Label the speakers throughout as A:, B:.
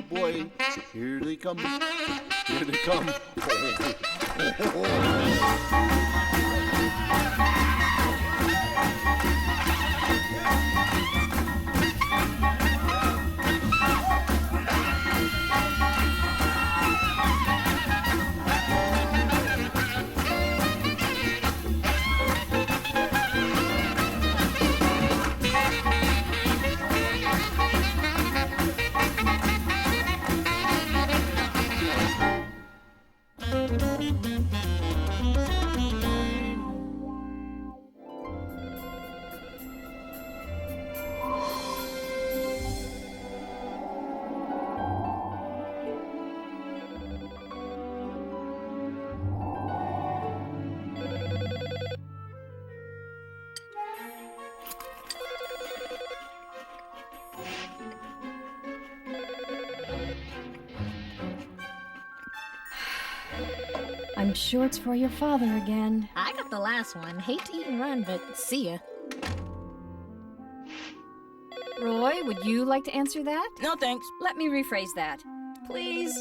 A: boy. Here they come. Here they come.
B: I'm sure it's for your father again.
C: I got the last one. Hate to eat and run, but see ya.
B: Roy, would you like to answer that?
D: No, thanks.
B: Let me rephrase that. Please.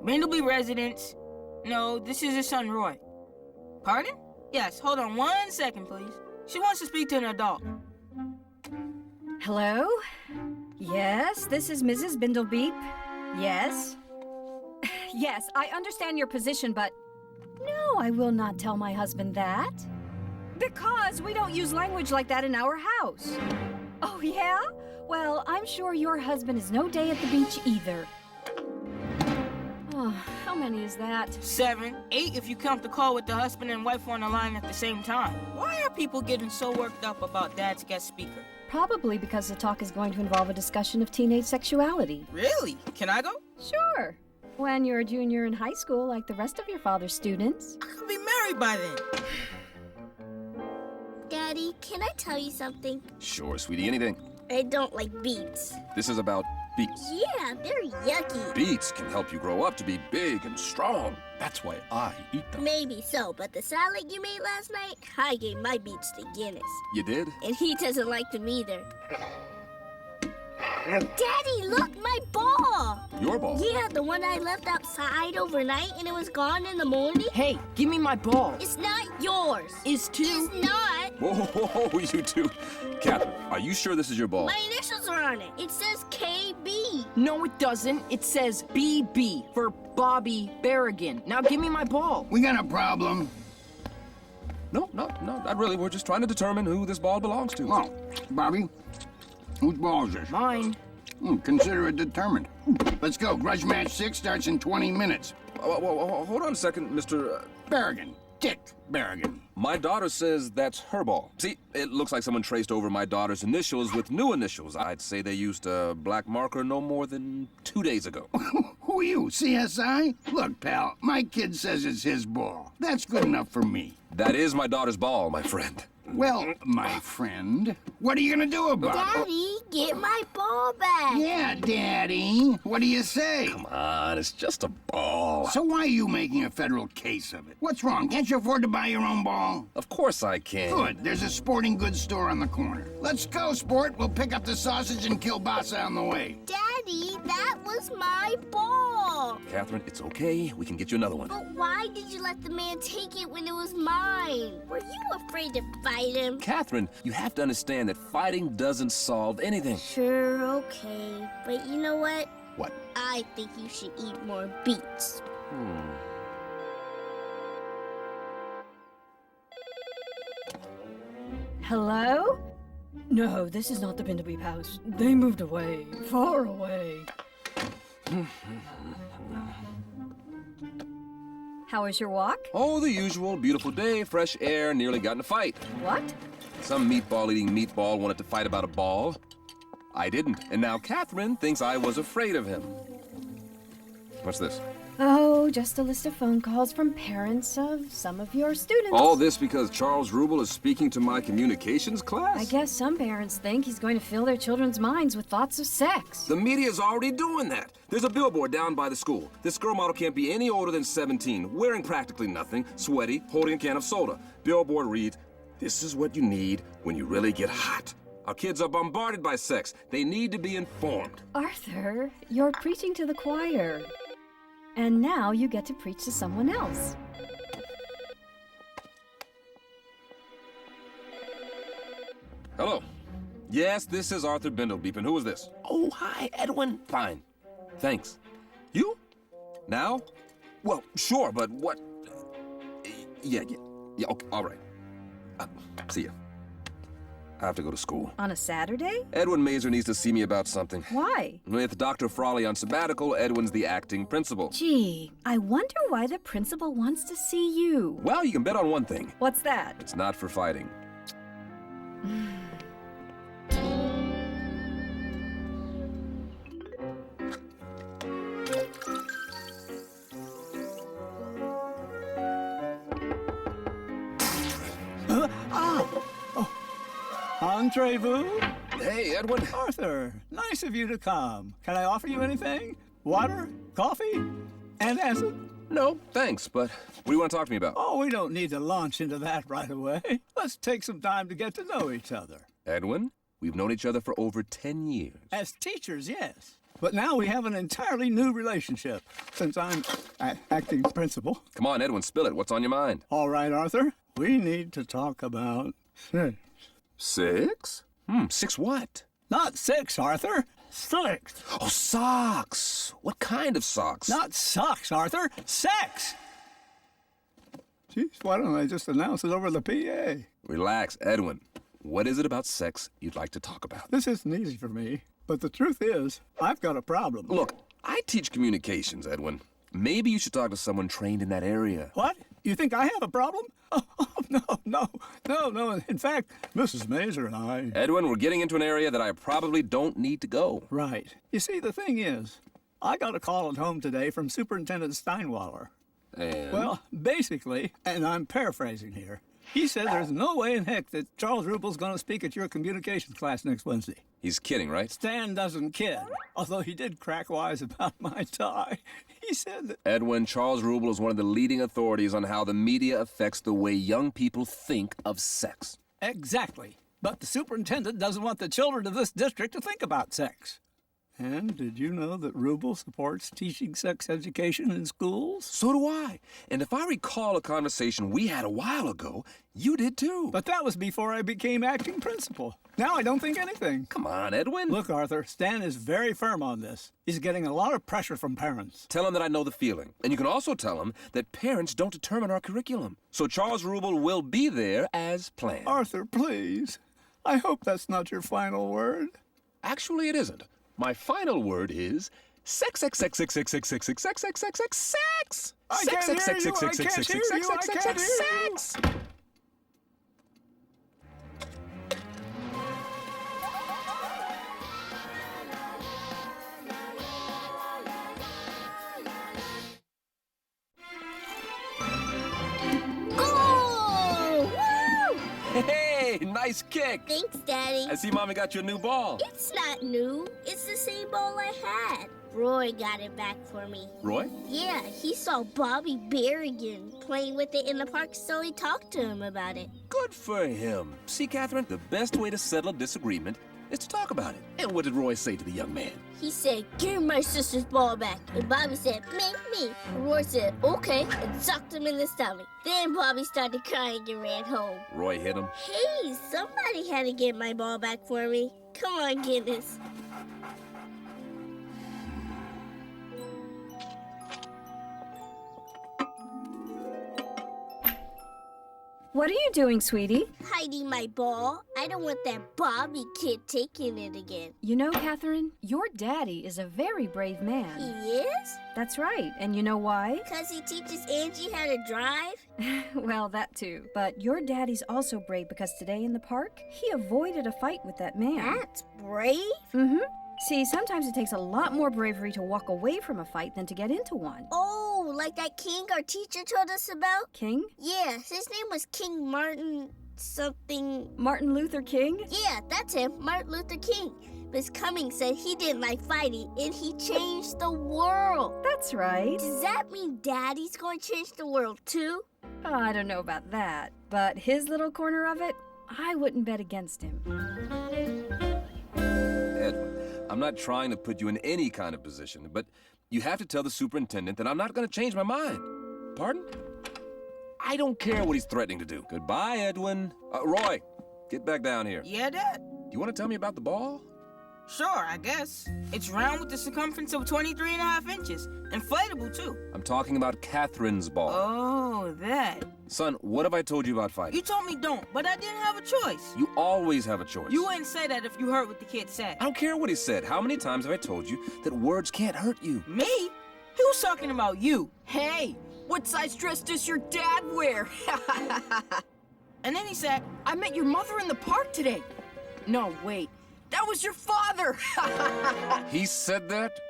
D: Bindlebeep residence. No, this is his son, Roy. Pardon? Yes, hold on 1 second, please. She wants to speak to an adult.
B: Hello? Yes, this is Mrs. Bindlebeep. Yes? Yes, I understand your position, but... No, I will not tell my husband that. Because we don't use language like that in our house. Oh, yeah? Well, I'm sure your husband is no day at the beach either. Oh, how many is that?
D: 7, 8 if you count the call with the husband and wife on the line at the same time. Why are people getting so worked up about Dad's guest speaker?
B: Probably because the talk is going to involve a discussion of teenage sexuality.
D: Really? Can I go?
B: Sure. When you're a junior in high school, like the rest of your father's students.
D: I could be married by then.
E: Daddy, can I tell you something?
A: Sure, sweetie, anything.
E: I don't like beets.
A: This is about beets.
E: Yeah, they're yucky.
A: Beets can help you grow up to be big and strong. That's why I eat them.
E: Maybe so, but the salad you made last night, I gave my beets to Guinness.
A: You did?
E: And he doesn't like them either. Daddy, look, my ball!
A: Your ball?
E: Yeah, the one I left outside overnight and it was gone in the morning.
D: Hey, give me my ball.
E: It's not yours.
D: It's too.
E: It's not.
A: Whoa, you two. Catherine, are you sure this is your ball?
E: My initials are on it. It says KB.
D: No, it doesn't. It says BB for Bobby Barrigan. Now give me my ball.
F: We got a problem.
A: No, not really. We're just trying to determine who this ball belongs to.
F: Oh, Bobby, whose ball is this?
D: Mine.
F: Consider it determined. Let's go. Grudge match 6 starts in 20 minutes.
A: Hold on a second, Mr.
F: Barrigan. Dick Barrigan.
A: My daughter says that's her ball. See, it looks like someone traced over my daughter's initials with new initials. I'd say they used a black marker no more than 2 days ago.
F: Who are you, CSI? Look, pal, my kid says it's his ball. That's good enough for me.
A: That is my daughter's ball, my friend.
F: Well, my friend, what are you gonna do about it?
E: Daddy, get my ball back.
F: Yeah, Daddy. What do you say?
A: Come on, it's just a ball.
F: So why are you making a federal case of it? What's wrong? Can't you afford to buy your own ball?
A: Of course I can.
F: Good. There's a sporting goods store on the corner. Let's go, sport. We'll pick up the sausage and kielbasa on the way.
E: Daddy, that was my ball.
A: Catherine, it's okay. We can get you another one.
E: But why did you let the man take it when it was mine? Were you afraid to fight him?
A: Catherine, you have to understand that fighting doesn't solve anything.
E: Sure, okay. But you know what?
A: What?
E: I think you should eat more beets.
B: Hello? No, this is not the Bindlebeep house. They moved away, far away. How was your walk?
A: Oh, the usual. Beautiful day, fresh air, nearly got in a fight.
B: What?
A: Some meatball-eating meatball wanted to fight about a ball. I didn't, and now Catherine thinks I was afraid of him. What's this?
B: Oh, just a list of phone calls from parents of some of your students.
A: All this because Charles Rubel is speaking to my communications class?
B: I guess some parents think he's going to fill their children's minds with thoughts of sex.
A: The media's already doing that. There's a billboard down by the school. This girl model can't be any older than 17, wearing practically nothing, sweaty, holding a can of soda. Billboard reads, "This is what you need when you really get hot. Our kids are bombarded by sex. They need to be informed.
B: Arthur, you're preaching to the choir. And now you get to preach to someone else.
A: Hello. Yes, this is Arthur Bindlebeep, and who is this? Oh, hi, Edwin. Fine. Thanks. You? Now? Well, sure, but what? Yeah, okay, all right. See ya. I have to go to school.
B: On a Saturday?
A: Edwin Mazur needs to see me about something.
B: Why?
A: With Dr. Frawley on sabbatical, Edwin's the acting principal.
B: Gee, I wonder why the principal wants to see you.
A: Well, you can bet on one thing.
B: What's that?
A: It's not for fighting.
G: Entrez-vous?
A: Hey, Edwin.
G: Arthur, nice of you to come. Can I offer you anything? Water? Coffee? Antacid?
A: No, thanks, but what do you want to talk to me about?
G: Oh, we don't need to launch into that right away. Let's take some time to get to know each other.
A: Edwin, we've known each other for over 10 years.
G: As teachers, yes. But now we have an entirely new relationship, since I'm acting principal.
A: Come on, Edwin, spill it. What's on your mind?
G: All right, Arthur, we need to talk about sex.
A: 6? 6 what?
G: Not 6, Arthur. 6.
A: Oh, socks. What kind of socks?
G: Not socks, Arthur. Sex. Jeez, why don't I just announce it over the PA?
A: Relax, Edwin. What is it about sex you'd like to talk about?
G: This isn't easy for me, but the truth is, I've got a problem.
A: Look, I teach communications, Edwin. Maybe you should talk to someone trained in that area.
G: What? You think I have a problem? Oh, no. In fact, Mrs. Mazur and I...
A: Edwin, we're getting into an area that I probably don't need to go.
G: Right. You see, the thing is, I got a call at home today from Superintendent Steinweller.
A: And?
G: Well, basically, and I'm paraphrasing here, he said there's no way in heck that Charles Rubel's going to speak at your communications class next Wednesday.
A: He's kidding, right?
G: Stan doesn't kid, although he did crack wise about my tie. He said that...
A: Edwin, Charles Rubel is one of the leading authorities on how the media affects the way young people think of sex.
G: Exactly. But the superintendent doesn't want the children of this district to think about sex. And did you know that Rubel supports teaching sex education in schools?
A: So do I. And if I recall a conversation we had a while ago, you did too.
G: But that was before I became acting principal. Now I don't think anything.
A: Come on, Edwin.
G: Look, Arthur, Stan is very firm on this. He's getting a lot of pressure from parents.
A: Tell him that I know the feeling. And you can also tell him that parents don't determine our curriculum. So Charles Rubel will be there as planned.
G: Arthur, please. I hope that's not your final word.
A: Actually, it isn't. My final word is sex, sex, sex, sex, sex, sex, sex, sex, sex, sex, sex, sex, sex.
G: I can't hear you. I can't hear you. I can't hear you.
A: Sex.
E: Goal! Woo!
A: Hey, nice kick.
E: Thanks, Daddy.
A: I see Mommy got you a new ball.
E: It's not new. It's the same ball I had. Roy got it back for me.
A: Roy?
E: Yeah, he saw Bobby Barrigan playing with it in the park, so he talked to him about it.
A: Good for him. See, Catherine, the best way to settle a disagreement is to talk about it. And what did Roy say to the young man?
E: He said, "Give my sister's ball back." And Bobby said, "Me." And Roy said, "Okay," and socked him in the stomach. Then Bobby started crying and ran home.
A: Roy hit him.
E: Hey, somebody had to get my ball back for me. Come on, Guinness.
B: What are you doing, sweetie?
E: Hiding my ball. I don't want that Bobby kid taking it again.
B: You know, Catherine, your daddy is a very brave man.
E: He is?
B: That's right. And you know why?
E: 'Cause he teaches Angie how to drive?
B: Well, that too. But your daddy's also brave because today in the park, he avoided a fight with that man.
E: That's brave?
B: Mm-hmm. See, sometimes it takes a lot more bravery to walk away from a fight than to get into one.
E: Oh, like that king our teacher told us about?
B: King?
E: Yeah, his name was King Martin something.
B: Martin Luther King?
E: Yeah, that's him, Martin Luther King. Miss Cummings said he didn't like fighting, and he changed the world.
B: That's right.
E: Does that mean Daddy's going to change the world too?
B: Oh, I don't know about that, but his little corner of it, I wouldn't bet against him.
A: Edwin, I'm not trying to put you in any kind of position, but you have to tell the superintendent that I'm not going to change my mind. Pardon? I don't care what he's threatening to do. Goodbye, Edwin. Roy, get back down here.
D: Yeah, Dad?
A: Do you want to tell me about the ball?
D: Sure, I guess. It's round with the circumference of 23.5 inches. Inflatable, too.
A: I'm talking about Catherine's ball.
D: Oh, that.
A: Son, what have I told you about fighting?
D: You told me don't, but I didn't have a choice.
A: You always have a choice.
D: You wouldn't say that if you heard what the kid said.
A: I don't care what he said. How many times have I told you that words can't hurt you?
D: Me? He was talking about you.
H: Hey, what size dress does your dad wear?
D: And then he said,
H: I met your mother in the park today. No, wait. That was your father!
A: He said that?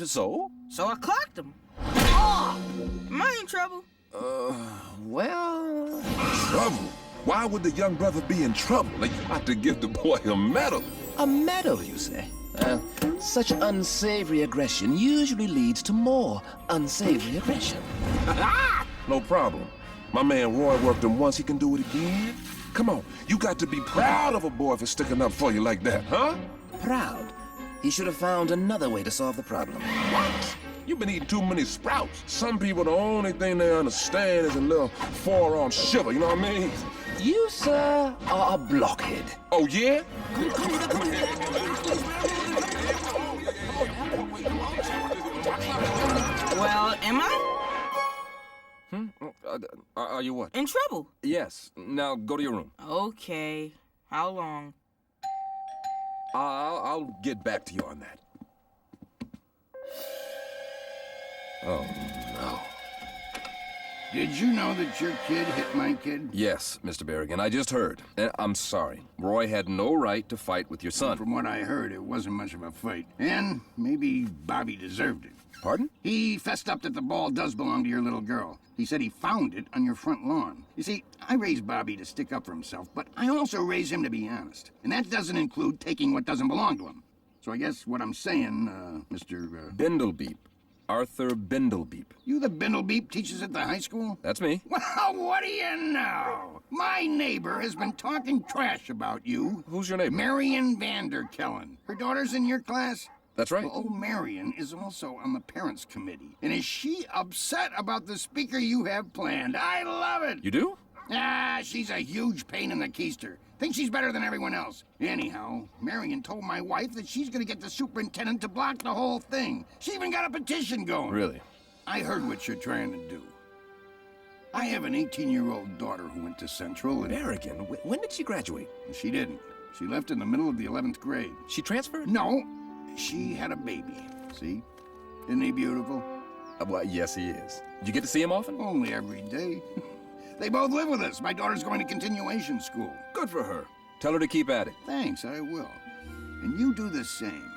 A: So?
D: So I clocked him. Oh! Am I in trouble?
A: Well...
I: Trouble? Why would the young brother be in trouble? They got to give the boy a medal.
J: A medal, you say? Such unsavory aggression usually leads to more unsavory aggression.
I: No problem. My man Roy worked him once, he can do it again. Come on, you got to be proud of a boy for sticking up for you like that, huh?
J: Proud? He should have found another way to solve the problem.
I: What? You've been eating too many sprouts. Some people, the only thing they understand is a little forearm shiver, you know what I mean?
J: You, sir, are a blockhead.
I: Oh, yeah?
D: Well, am I?
A: Are you what?
D: In trouble.
A: Yes. Now go to your room.
D: Okay. How long?
A: I'll get back to you on that. Oh, no.
F: Did you know that your kid hit my kid?
A: Yes, Mr. Barrigan, I just heard. And I'm sorry. Roy had no right to fight with your son.
F: From what I heard, it wasn't much of a fight. And maybe Bobby deserved it.
A: Pardon?
F: He fessed up that the ball does belong to your little girl. He said he found it on your front lawn. You see, I raised Bobby to stick up for himself, but I also raised him to be honest. And that doesn't include taking what doesn't belong to him. So I guess what I'm saying, Mr.
A: Bindlebeep. Arthur Bindlebeep.
F: You the Bindlebeep teaches at the high school?
A: That's me.
F: Well, what do you know? My neighbor has been talking trash about you.
A: Who's your neighbor?
F: Marion Vanderkellen. Her daughter's in your class?
A: That's right.
F: Well, old Marion is also on the parents' committee. And is she upset about the speaker you have planned? I love it!
A: You do?
F: Ah, she's a huge pain in the keister. Thinks she's better than everyone else. Anyhow, Marion told my wife that she's gonna get the superintendent to block the whole thing. She even got a petition going.
A: Really?
F: I heard what you're trying to do. I have an 18-year-old daughter who went to Central and...
A: Barrigan? When did she graduate?
F: She didn't. She left in the middle of the 11th grade.
A: She transferred?
F: No. She had a baby. See? Isn't he beautiful?
A: Well, yes, he is. Did you get to see him often?
F: Only every day. They both live with us. My daughter's going to continuation school.
A: Good for her. Tell her to keep at it.
F: Thanks, I will. And you do the same.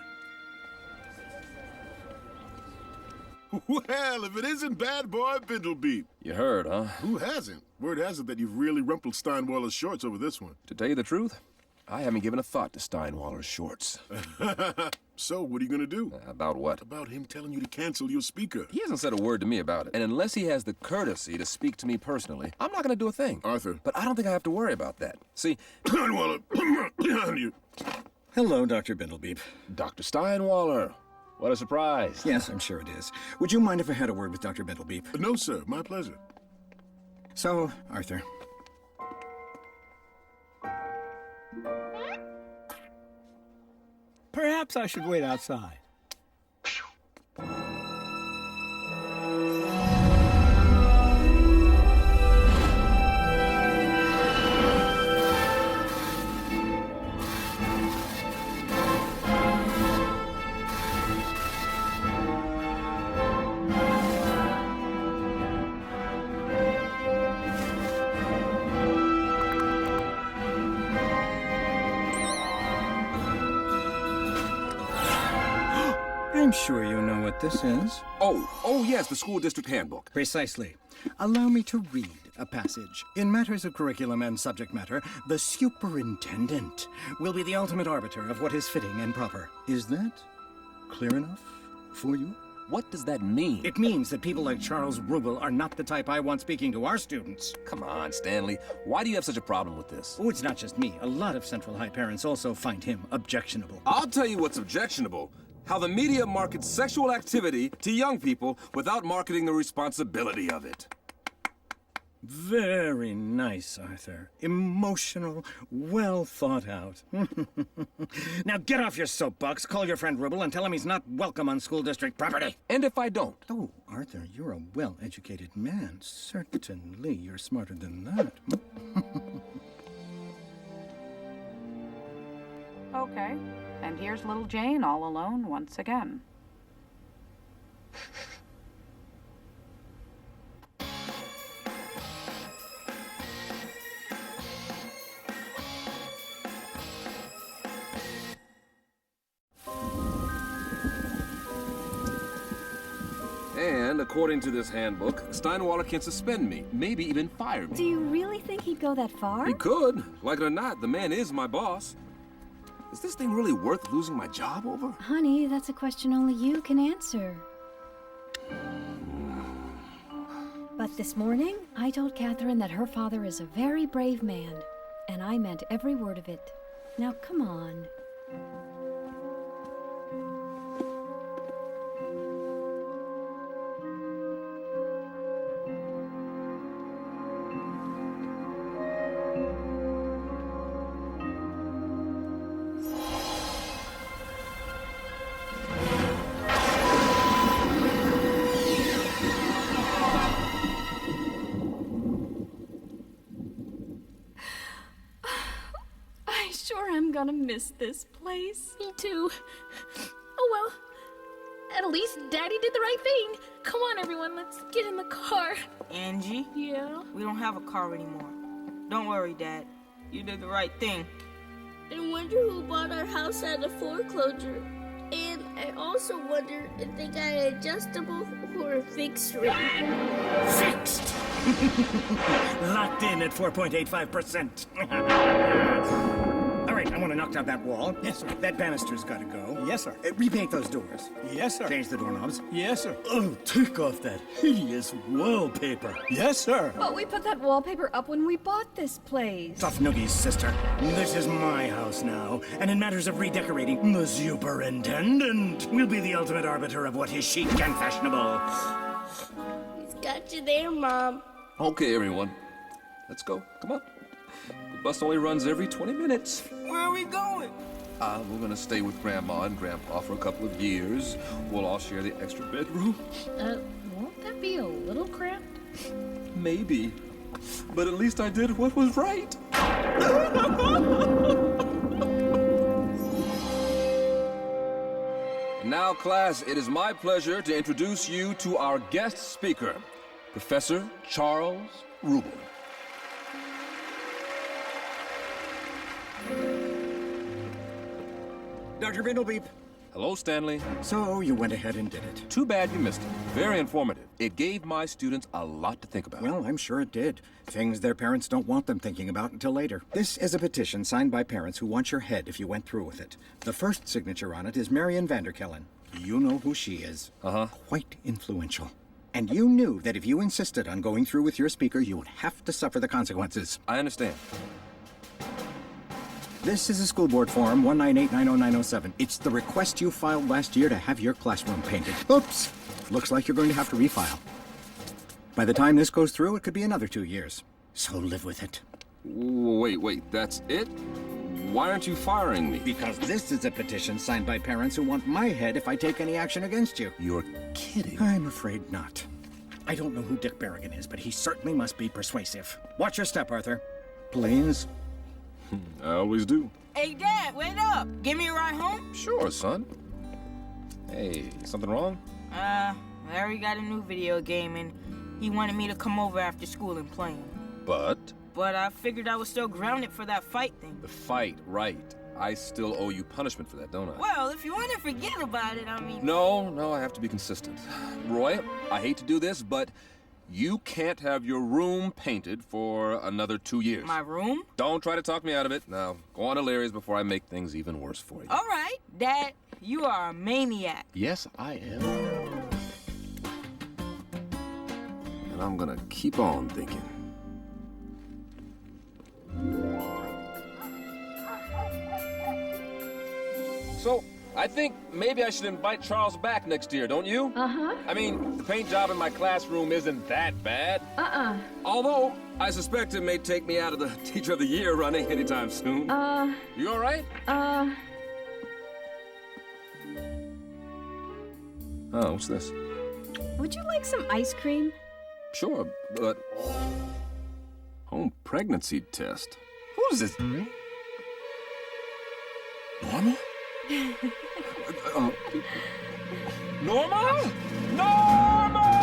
K: Well, if it isn't Bad Boy Bindlebeep.
A: You heard, huh?
K: Who hasn't? Word has it that you've really rumpled Steinweller's shorts over this one.
A: To tell you the truth, I haven't given a thought to Steinweller's shorts.
K: So, what are you gonna do?
A: About what?
K: About him telling you to cancel your speaker.
A: He hasn't said a word to me about it. And unless he has the courtesy to speak to me personally, I'm not gonna do a thing.
K: Arthur.
A: But I don't think I have to worry about that. See...
K: Steinweller, behind you.
G: Hello, Dr. Bindlebeep.
A: Dr. Steinweller. What a surprise.
G: Yes, I'm sure it is. Would you mind if I had a word with Dr. Bindlebeep?
K: No, sir. My pleasure.
G: So, Arthur. Perhaps I should wait outside. I'm sure you know what this is.
A: Oh, yes, the school district handbook.
G: Precisely. Allow me to read a passage. In matters of curriculum and subject matter, the superintendent will be the ultimate arbiter of what is fitting and proper. Is that clear enough for you?
A: What does that mean?
F: It means that people like Charles Rubel are not the type I want speaking to our students.
A: Come on, Stanley. Why do you have such a problem with this?
F: Oh, it's not just me. A lot of Central High parents also find him objectionable.
A: I'll tell you what's objectionable. How the media markets sexual activity to young people without marketing the responsibility of it.
F: Very nice, Arthur. Emotional, well thought out. Now get off your soapbox, call your friend Rubel, and tell him he's not welcome on school district property.
A: And if I don't?
F: Oh, Arthur, you're a well-educated man. Certainly, you're smarter than that.
L: Okay, and here's little Jane all alone once again.
A: And according to this handbook, Steinweller can suspend me, maybe even fire me.
B: Do you really think he'd go that far?
A: He could. Like it or not, the man is my boss. Is this thing really worth losing my job over?
B: Honey, that's a question only you can answer. But this morning, I told Catherine that her father is a very brave man, and I meant every word of it. Now, come on. I'm gonna miss this place.
C: Me too. Oh well. At least Daddy did the right thing. Come on, everyone, let's get in the car.
D: Angie?
C: Yeah?
D: We don't have a car anymore. Don't worry, Dad. You did the right thing.
E: I wonder who bought our house out of foreclosure. And I also wonder if they got an adjustable or a fixed rate.
F: Fixed! Locked in at 4.85%. All right, I want to knock down that wall.
G: Yes, sir.
F: That banister's got to go.
G: Yes, sir.
F: Repaint those doors.
G: Yes, sir.
F: Change the doorknobs.
G: Yes, sir.
F: Oh, take off that hideous wallpaper.
G: Yes, sir.
B: But we put that wallpaper up when we bought this place.
F: Tough noogies, sister. This is my house now, and in matters of redecorating, the superintendent will be the ultimate arbiter of what is chic and fashionable.
E: He's got you there, Mom.
A: Okay, everyone. Let's go. Come on. The bus only runs every 20 minutes.
D: Where are we going?
A: We're gonna stay with Grandma and Grandpa for a couple of years. We'll all share the extra bedroom.
C: Won't that be a little cramped?
A: Maybe. But at least I did what was right. Now, class, it is my pleasure to introduce you to our guest speaker, Professor Charles Rubel.
F: Dr. Bindlebeep.
A: Hello, Stanley.
F: So you went ahead and did it.
A: Too bad you missed it. Very informative. It gave my students a lot to think about.
F: Well, I'm sure it did. Things their parents don't want them thinking about until later. This is a petition signed by parents who want your head if you went through with it. The first signature on it is Marion Vanderkellen. You know who she is.
A: Uh-huh.
F: Quite influential. And you knew that if you insisted on going through with your speaker, you would have to suffer the consequences.
A: I understand.
F: This is a school board form 198900907. It's the request you filed last year to have your classroom painted. Oops! Looks like you're going to have to refile. By the time this goes through, it could be another 2 years. So live with it.
A: Wait, that's it? Why aren't you firing me?
F: Because this is a petition signed by parents who want my head if I take any action against you.
A: You're kidding.
F: I'm afraid not. I don't know who Dick Barrigan is, but he certainly must be persuasive. Watch your step, Arthur. Please.
A: I always do.
D: Hey, Dad, wait up. Give me a ride home?
A: Sure, son. Hey, something wrong?
D: Larry got a new video game, and he wanted me to come over after school and play him.
A: But
D: I figured I was still grounded for that fight thing.
A: the fight, right. I still owe you punishment for that, don't I?
D: Well, if you want to forget about it, I mean...
A: No, I have to be consistent. Roy, I hate to do this, but you can't have your room painted for another 2 years.
D: My room?
A: Don't try to talk me out of it. Now, go on to Larry's before I make things even worse for you.
D: All right, Dad, you are a maniac.
A: Yes, I am. And I'm gonna keep on thinking. So, I think maybe I should invite Charles back next year, don't you?
B: Uh-huh.
A: I mean, the paint job in my classroom isn't that bad. Although, I suspect it may take me out of the Teacher of the Year running anytime soon. You all right? Oh, what's this?
B: Would you like some ice cream?
A: Sure, but... Home pregnancy test? Who's this? Norma? Norma? Norma!